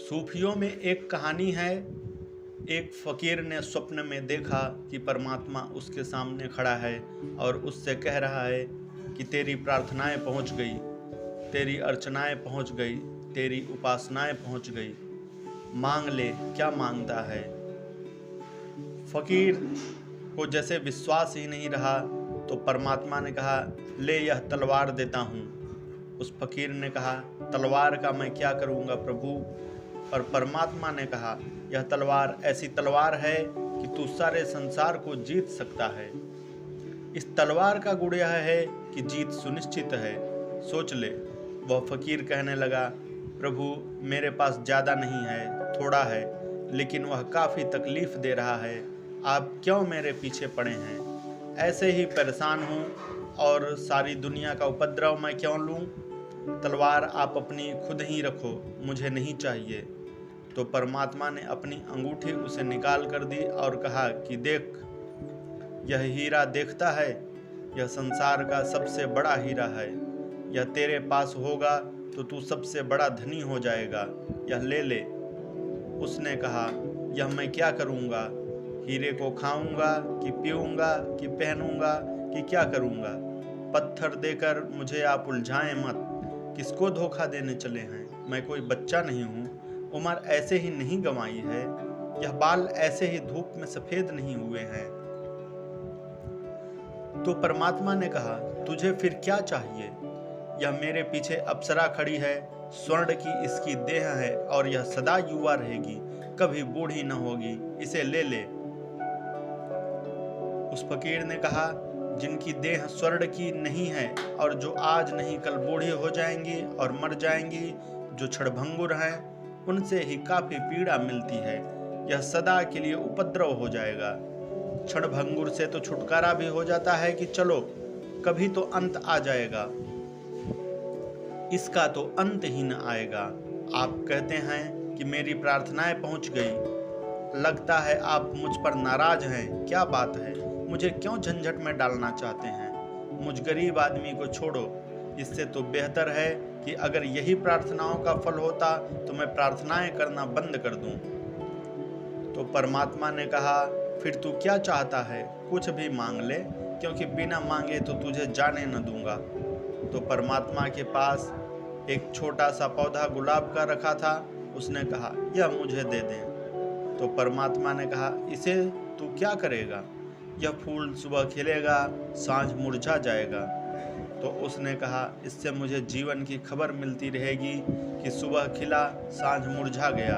सूफियों में एक कहानी है। एक फकीर ने स्वप्न में देखा कि परमात्मा उसके सामने खड़ा है और उससे कह रहा है कि तेरी प्रार्थनाएं पहुंच गई, तेरी अर्चनाएं पहुंच गई, तेरी उपासनाएं पहुंच गई, मांग ले, क्या मांगता है। फकीर को जैसे विश्वास ही नहीं रहा तो परमात्मा ने कहा, ले यह तलवार देता हूँ। उस फकीर ने कहा, तलवार का मैं क्या करूँगा प्रभु। और परमात्मा ने कहा, यह तलवार ऐसी तलवार है कि तू सारे संसार को जीत सकता है। इस तलवार का गुण यह है कि जीत सुनिश्चित है, सोच ले। वह फकीर कहने लगा, प्रभु मेरे पास ज़्यादा नहीं है, थोड़ा है, लेकिन वह काफ़ी तकलीफ़ दे रहा है। आप क्यों मेरे पीछे पड़े हैं? ऐसे ही परेशान हूँ और सारी दुनिया का उपद्रव मैं क्यों लूँ? तलवार आप अपनी खुद ही रखो, मुझे नहीं चाहिए। तो परमात्मा ने अपनी अंगूठी उसे निकाल कर दी और कहा कि देख, यह हीरा देखता है, यह संसार का सबसे बड़ा हीरा है। यह तेरे पास होगा तो तू सबसे बड़ा धनी हो जाएगा, यह ले ले। उसने कहा, यह मैं क्या करूँगा? हीरे को खाऊंगा कि पीऊँगा कि पहनूंगा कि क्या करूँगा? पत्थर देकर मुझे आप उलझाएं मत। किसको धोखा देने चले हैं? मैं कोई बच्चा नहीं हूँ, उम्र ऐसे ही नहीं गंवाई है, यह बाल ऐसे ही धूप में सफ़ेद नहीं हुए हैं। तो परमात्मा ने कहा, तुझे फिर क्या चाहिए? यह मेरे पीछे अप्सरा खड़ी है, स्वर्ण की इसकी देह है और यह सदा युवा रहेगी, कभी बूढ़ी न होगी, इसे ले ले। उस फकीर ने कहा, जिनकी देह स्वर्ण की नहीं है और जो आज नहीं कल बूढ़ी हो जाएंगी और मर जाएंगी, जो क्षणभंगुर हैं, उनसे ही काफ़ी पीड़ा मिलती है। यह सदा के लिए उपद्रव हो जाएगा। क्षणभंगुर से तो छुटकारा भी हो जाता है कि चलो कभी तो अंत आ जाएगा, इसका तो अंत ही न आएगा। आप कहते हैं कि मेरी प्रार्थनाएं पहुंच गई, लगता है आप मुझ पर नाराज हैं। क्या बात है, मुझे क्यों झंझट में डालना चाहते हैं? मुझ गरीब आदमी को छोड़ो, इससे तो बेहतर है कि अगर यही प्रार्थनाओं का फल होता तो मैं प्रार्थनाएं करना बंद कर दूं। तो परमात्मा ने कहा, फिर तू क्या चाहता है? कुछ भी मांग ले, क्योंकि बिना मांगे तो तुझे जाने न दूंगा। तो परमात्मा के पास एक छोटा सा पौधा गुलाब का रखा था। उसने कहा, यह मुझे दे दें। तो परमात्मा ने कहा, इसे तू क्या करेगा? यह फूल सुबह खिलेगा, सांझ मुरझा जाएगा। तो उसने कहा, इससे मुझे जीवन की खबर मिलती रहेगी कि सुबह खिला, सांझ मुरझा गया,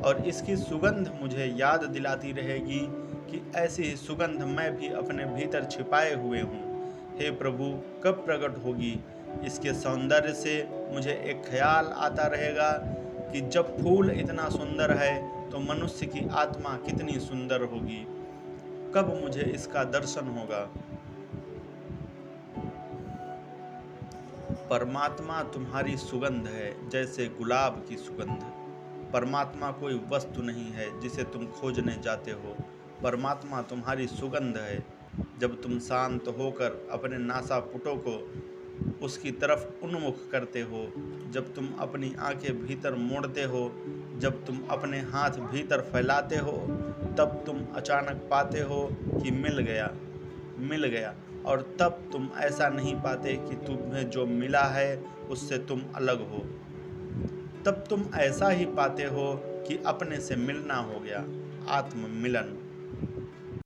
और इसकी सुगंध मुझे याद दिलाती रहेगी कि ऐसी ही सुगंध मैं भी अपने भीतर छिपाए हुए हूँ। हे प्रभु, कब प्रकट होगी? इसके सौंदर्य से मुझे एक ख्याल आता रहेगा कि जब फूल इतना सुंदर है तो मनुष्य की आत्मा कितनी सुंदर होगी। कब मुझे इसका दर्शन होगा? परमात्मा तुम्हारी सुगंध है, जैसे गुलाब की सुगंध। परमात्मा कोई वस्तु नहीं है जिसे तुम खोजने जाते हो। परमात्मा तुम्हारी सुगंध है। जब तुम शांत होकर अपने नासापुटों को उसकी तरफ उन्मुख करते हो, जब तुम अपनी आंखें भीतर मोड़ते हो, जब तुम अपने हाथ भीतर फैलाते हो, तब तुम अचानक पाते हो कि मिल गया। और तब तुम ऐसा नहीं पाते कि तुम्हें जो मिला है उससे तुम अलग हो। तब तुम ऐसा ही पाते हो कि अपने से मिलना हो गया, आत्म मिलन।